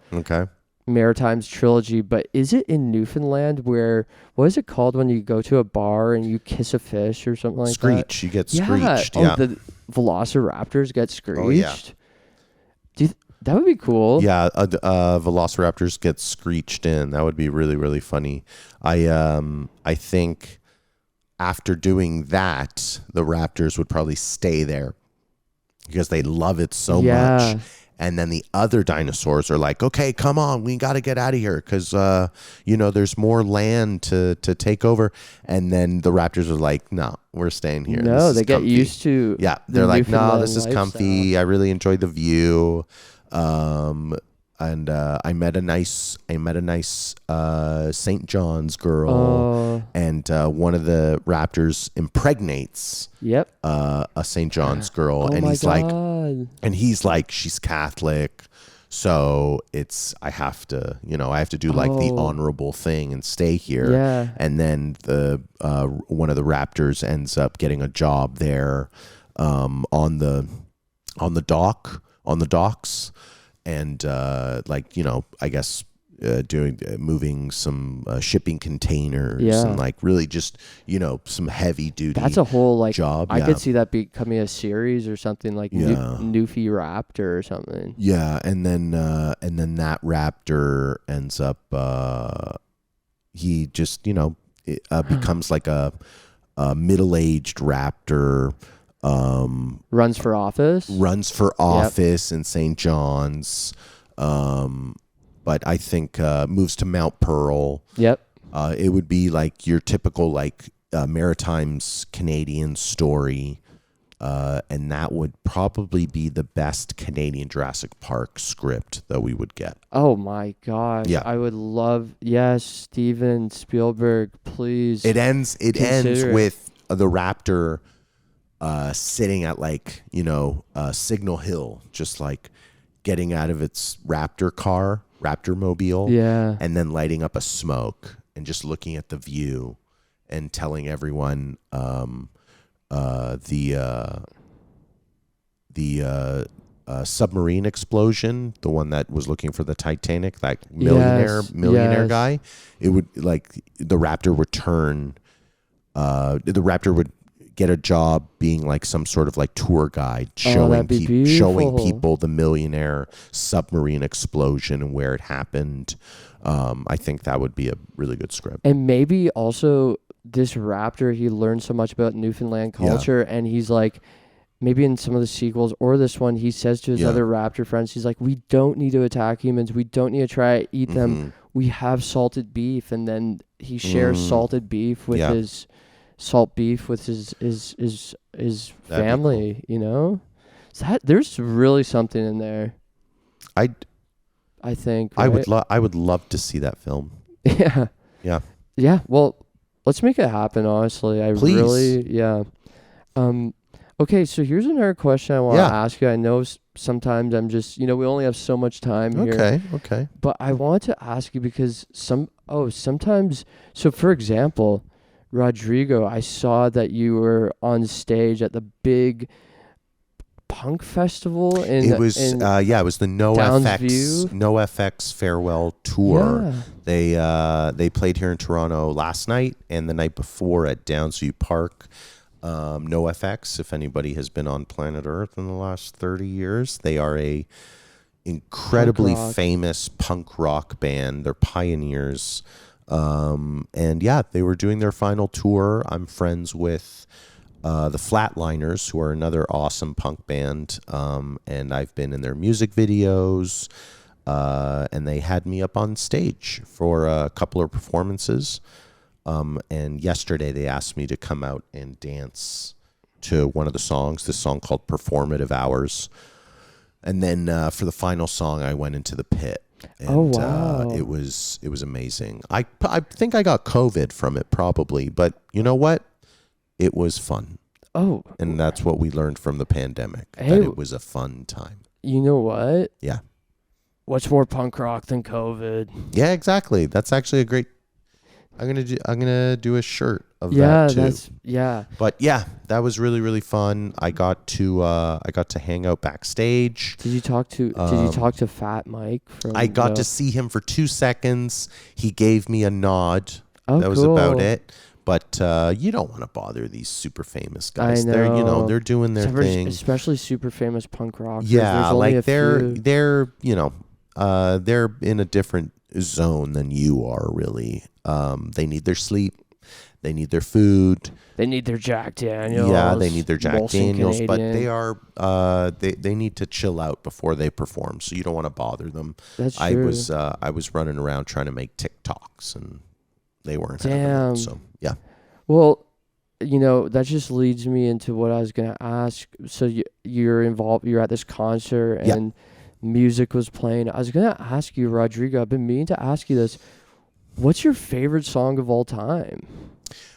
Maritimes trilogy, but is it in Newfoundland where, what is it called when you go to a bar and you kiss a fish or something like that? Screech. You get screeched. Oh, the velociraptors get screeched. Oh, yeah. That would be cool. Yeah, velociraptors get screeched in. That would be really, really funny. I think after doing that, the raptors would probably stay there because they love it so much. And then the other dinosaurs are like, okay, come on, we got to get out of here because, there's more land to take over. And then the raptors are like, no, we're staying here. No, they get used to. Yeah, they're like, no, this is comfy. I really enjoyed the view. And I met a nice St. John's girl, and one of the raptors impregnates a St. John's girl, and he's like, she's Catholic, so I have to do like the honorable thing and stay here. Yeah. And then the one of the raptors ends up getting a job there, on the docks. And I guess moving some shipping containers and like really just some heavy duty. That's a whole like job. I could see that becoming a series or something like Newfie Raptor or something. Yeah, and then that raptor ends up. He just becomes like a middle-aged raptor. Runs for office in St. John's, but I think moves to Mount Pearl. Yep. It would be like your typical like Maritimes Canadian story. And that would probably be the best Canadian Jurassic Park script that we would get. Oh my gosh. Yeah. I would love, yes, Steven Spielberg, please. It ends consider it. with the raptor sitting at like, Signal Hill, just like getting out of its raptor mobile, Yeah. and then lighting up a smoke and just looking at the view and telling everyone the submarine explosion, the one that was looking for the Titanic, that millionaire Yes. guy, it would like the raptor would turn. The raptor would get a job being like some sort of like tour guide, showing that'd be showing beautiful. people the millionaire submarine explosion and where it happened. I think that would be a really good script. And maybe also this raptor, he learned so much about Newfoundland culture, and he's like, maybe in some of the sequels or this one, he says to his other raptor friends, he's like, we don't need to attack humans. We don't need to try to eat them. We have salted beef. And then he shares salted beef with his family, So there's really something in there. I think. Right? I would love to see that film. Yeah. Yeah. Yeah. Well, let's make it happen. Honestly, Please. Okay. So here's another question I want to ask you. I know sometimes I'm just, we only have so much time here. Okay. But I want to ask you because sometimes. So for example, Rodrigo, I saw that you were on stage at the big punk festival it was the NoFX farewell tour. Yeah. They played here in Toronto last night and the night before at Downsview Park. NoFX, if anybody has been on planet Earth in the last 30 years, they are a incredibly famous punk rock band. They're pioneers. And they were doing their final tour. I'm friends with the Flatliners, who are another awesome punk band, and I've been in their music videos, and they had me up on stage for a couple of performances, and yesterday they asked me to come out and dance to one of the songs, this song called Performative Hours, and then for the final song I went into the pit. And it was amazing. I think I got COVID from it probably, but you know what? It was fun. Oh. And that's what we learned from the pandemic, that it was a fun time. You know what? Yeah. What's more punk rock than COVID? Yeah, exactly. That's actually a great... I'm gonna do a shirt of that too. But yeah, that was really, really fun. I got to hang out backstage. Did you talk to Fat Mike? I got to see him for 2 seconds. He gave me a nod. Oh, that was cool. about it. But you don't want to bother these super famous guys. I know. They're doing their thing. Especially super famous punk rockers. Yeah, like they're in a different zone than you are, really. They need their sleep. They need their food. They need their Jack Daniels. Yeah, they need their Jack Daniels. Canadian. But they are they need to chill out before they perform. So you don't want to bother them. That's true. I was running around trying to make TikToks and they weren't Damn. having it. So yeah. Well, that just leads me into what I was gonna ask. So you're involved. You're at this concert and music was playing. I was gonna ask you, Rodrigo. I've been meaning to ask you this. What's your favorite song of all time?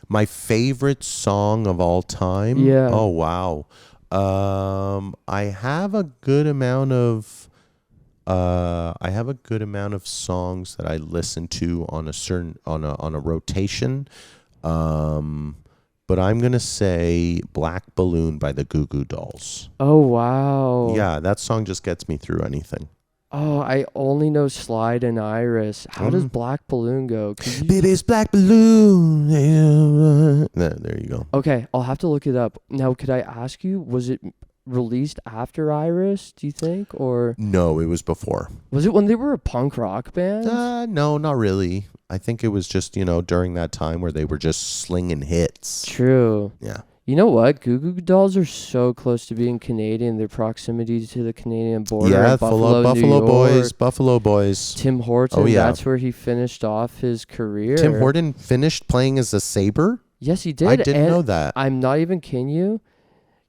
My favorite song of all time? Yeah. Oh wow. I have a good amount of songs that I listen to on a rotation. But I'm going to say Black Balloon by the Goo Goo Dolls. Oh wow. Yeah, that song just gets me through anything. Oh, I only know Slide and Iris. How does Black Balloon go? Baby's Black Balloon. There you go. Okay, I'll have to look it up. Now, could I ask you, was it released after Iris, do you think? Or no, it was before. Was it when they were a punk rock band? No, not really. I think it was just, during that time where they were just slinging hits. True. Yeah. You know what? Goo Goo Dolls are so close to being Canadian. Their proximity to the Canadian border. Yeah, in Buffalo, New Buffalo York. Boys, Buffalo Boys. Tim Horton. Oh, yeah. That's where he finished off his career. Tim Horton finished playing as a Sabre? Yes, he did. I didn't and know that. I'm not even kidding you.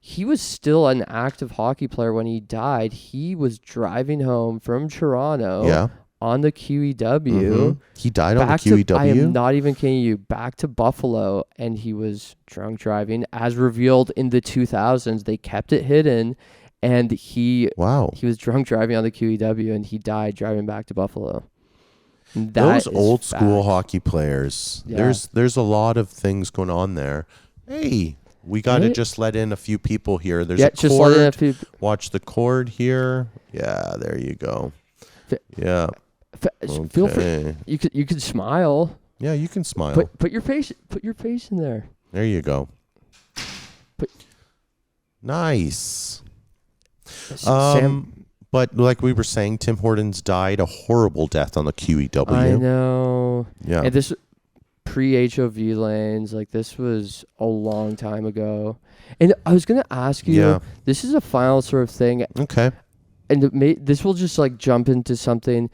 He was still an active hockey player when he died. He was driving home from Toronto on the QEW. Mm-hmm. He died on the QEW? I am not even kidding you. Back to Buffalo, and he was drunk driving. As revealed in the 2000s, they kept it hidden, and he was drunk driving on the QEW, and he died driving back to Buffalo. Those old school hockey players, there's a lot of things going on there. Hey, we got to just let in a few people here. There's a cord. Watch the cord here. Yeah, there you go. Yeah. Feel free. You could smile. Yeah, you can smile. Put your face in there. There you go. Nice. Sam, but like we were saying, Tim Hortons died a horrible death on the QEW. I know. Yeah. And this pre-HOV lanes, like this was a long time ago. And I was gonna ask you, this is a final sort of thing. Okay. And this will just like jump into something.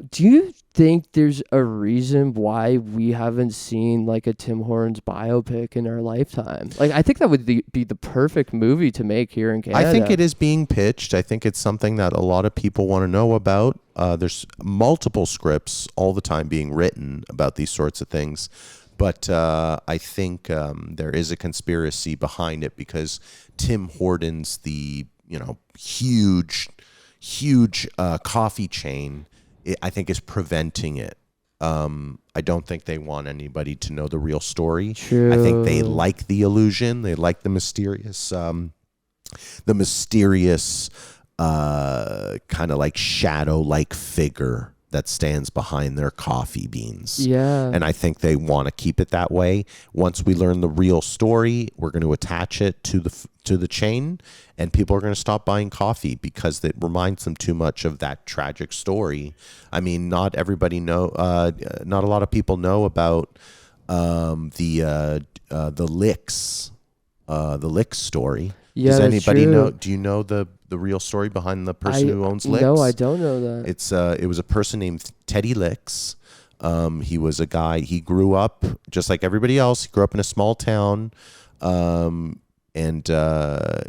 Do you think there's a reason why we haven't seen like a Tim Hortons biopic in our lifetime? Like, I think that would be the perfect movie to make here in Canada. I think it is being pitched. I think it's something that a lot of people want to know about. There's multiple scripts all the time being written about these sorts of things. But I think there is a conspiracy behind it because Tim Hortons, the huge coffee chain, I think is preventing it. I don't think they want anybody to know the real story. True. I think they like the illusion. They like the mysterious kind of like shadow-like figure that stands behind their coffee beans. Yeah. And I think they want to keep it that way. Once we learn the real story, we're going to attach it to the chain, and people are going to stop buying coffee because it reminds them too much of that tragic story. I mean, not a lot of people know about the Licks story. Yeah, does anybody true. know? Do you know the real story behind the person who owns Licks? No, I don't know that. It was a person named Teddy Licks. He was a guy. He grew up just like everybody else. He grew up in a small town, and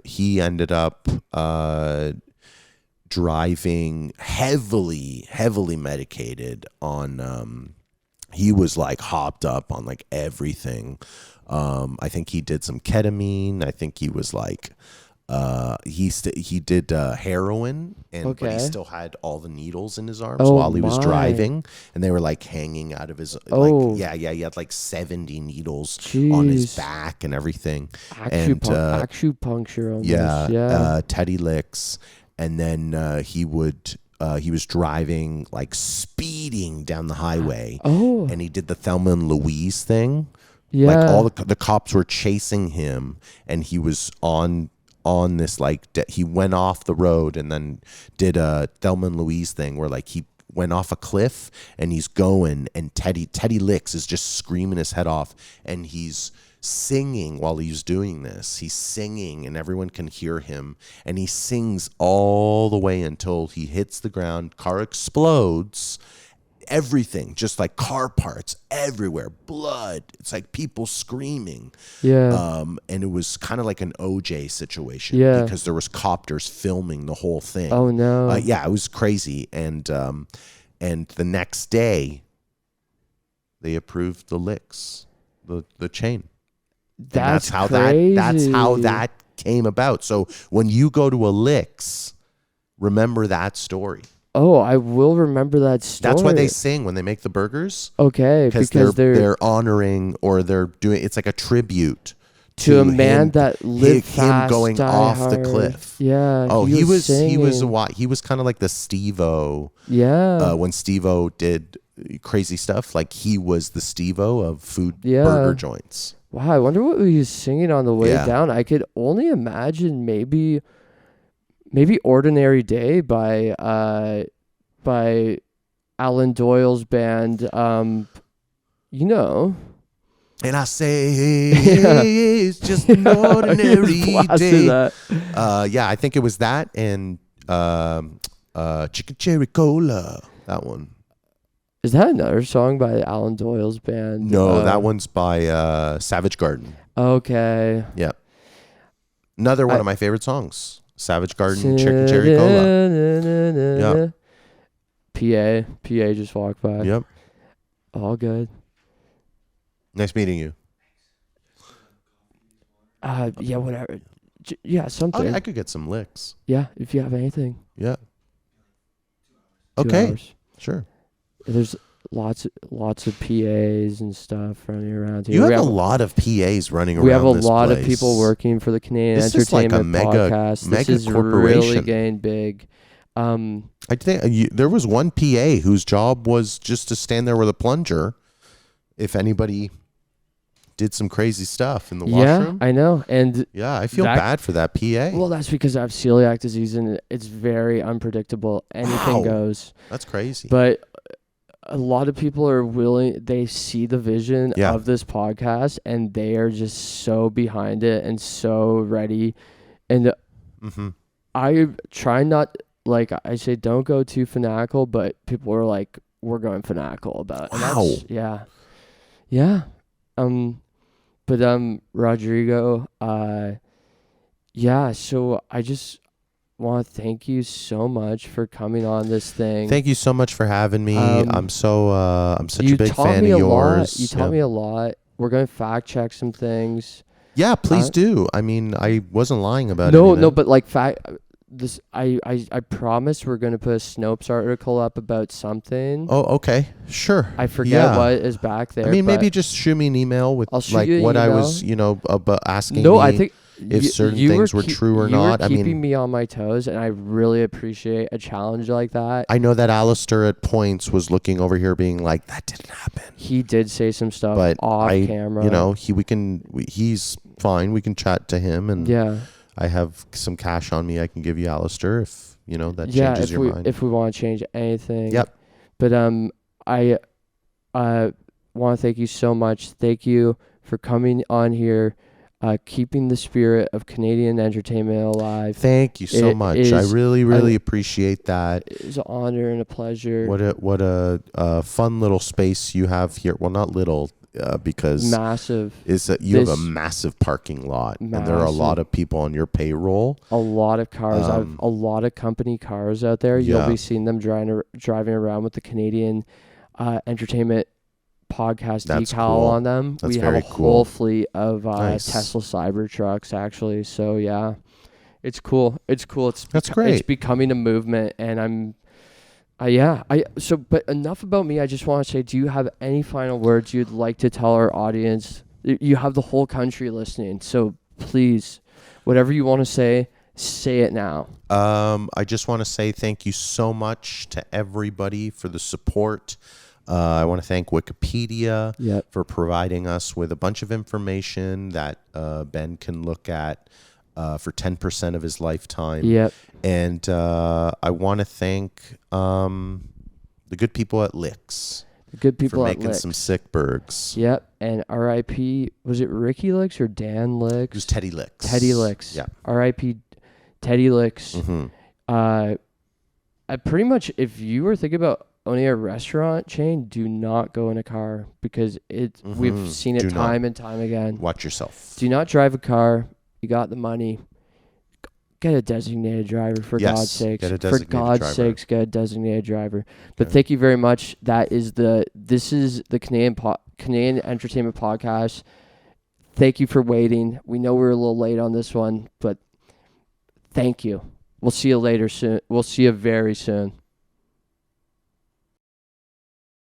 he ended up driving heavily medicated on. He was like hopped up on like everything. I think he did some ketamine. I think he was like, he did heroin, but he still had all the needles in his arms while he was driving, and they were like hanging out of his. He had like 70 needles on his back and everything. Acupuncture. Teddy Licks, and then he was driving like speeding down the highway, and he did the Thelma and Louise thing. Yeah. Like all the cops were chasing him, and he was on this like he went off the road and then did a Thelma and Louise thing where like he went off a cliff and he's going, and Teddy Licks is just screaming his head off, and he's singing while he's doing this. He's singing and everyone can hear him, and he sings all the way until he hits the ground. Car explodes. Everything, just like car parts everywhere, blood. It's like people screaming. Yeah. And it was kind of like an OJ situation because there was copters filming the whole thing. Oh no. It was crazy. And the next day, they approved the Licks, the chain. That's how crazy. That's how that came about. So when you go to a Licks, remember that story. Oh, I will remember that story. That's why they sing when they make the burgers. Okay, because they're honoring, or they're doing. It's like a tribute to a man that lived fast, him going off the cliff. Yeah. Oh, he was kind of like the Steve-O. Yeah. When Steve-O did crazy stuff, like he was the Steve-O of burger joints. Wow, I wonder what he was singing on the way down. I could only imagine maybe Ordinary Day by Alan Doyle's band. And I say, hey, it's just an ordinary Blasted day. that. Yeah, I think it was that and Chicken Cherry Cola. That one. Is that another song by Alan Doyle's band? No, that one's by Savage Garden. Okay. Yeah. Another one of my favorite songs. Savage Garden, Chicken Cherry Cola. Yeah. PA just walked by. Yep. All good. Nice meeting you. Yeah, whatever. Yeah, something. I could get some licks. Yeah, if you have anything. Yeah. 2 Okay. hours. Sure. There's lots of PAs and stuff running around here. You have a lot of PAs running around. We have a this lot place. of people working for the Canadian This is like Entertainment a mega Podcast. This is corporation. really getting big. I think there was one PA whose job was just to stand there with a plunger if anybody did some crazy stuff in the washroom. Yeah, I know. And yeah, I feel bad for that PA. Well, that's because I have celiac disease and it's very unpredictable. Anything goes. That's crazy. But a lot of people are willing, they see the vision Yeah. of this podcast and they are just so behind it and so ready. And I try not, like I say, don't go too fanatical, but people are like, we're going fanatical about it. Wow. Yeah. Yeah. But Rodrigo, yeah, so I just want to thank you so much for coming on this thing. Thank you so much for having me. I'm such a big fan of me yours. You taught me a lot. We're going to fact check some things. Yeah, please do. I mean, I wasn't lying about it. No, but like this, I promise we're going to put a Snopes article up about something. Oh, okay. Sure. I forget what is back there. I mean, maybe just shoot me an email with like what I was, about asking me. I think if certain things were true or not. You were keeping me on my toes, and I really appreciate a challenge like that. I know that Alistair at points was looking over here being like, that didn't happen. He did say some stuff but off camera. He's fine. We can chat to him. And yeah. I have some cash on me I can give you, Alistair, if, that changes your mind. If we want to change anything. Yep. But I want to thank you so much. Thank you for coming on here. Keeping the spirit of Canadian entertainment alive. Thank you so much. I really, really appreciate that. It's an honor and a pleasure. What a fun little space you have here. Well, not little, because massive. You have a massive parking lot, and there are a lot of people on your payroll. A lot of cars. I have a lot of company cars out there. You'll be seeing them driving around with the Canadian Entertainment Podcast decal on them. That's we have a whole fleet of Tesla Cybertrucks actually. So yeah, it's cool. It's great. It's becoming a movement, and but enough about me. I just want to say, do you have any final words you'd like to tell our audience? You have the whole country listening, so please, whatever you want to say it now. I just want to say thank you so much to everybody for the support. I want to thank Wikipedia for providing us with a bunch of information that Ben can look at for 10% of his lifetime. Yep. And I want to thank the good people at Licks. The good people for at making some sick burgers. Yep. And R.I.P. Was it Ricky Licks or Dan Licks? It was Teddy Licks. Teddy Licks. Yeah. R.I.P. Teddy Licks. Mm-hmm. I pretty much, if you were thinking about owning a restaurant chain, do not go in a car because we've seen it time and time again. Watch yourself. Do not drive a car. You got the money. Get a designated driver for God's sakes. For God's sakes, get a designated driver. But thank you very much. This is the Canadian Entertainment Podcast. Thank you for waiting. We know we're a little late on this one, but thank you. We'll see you later soon. We'll see you very soon.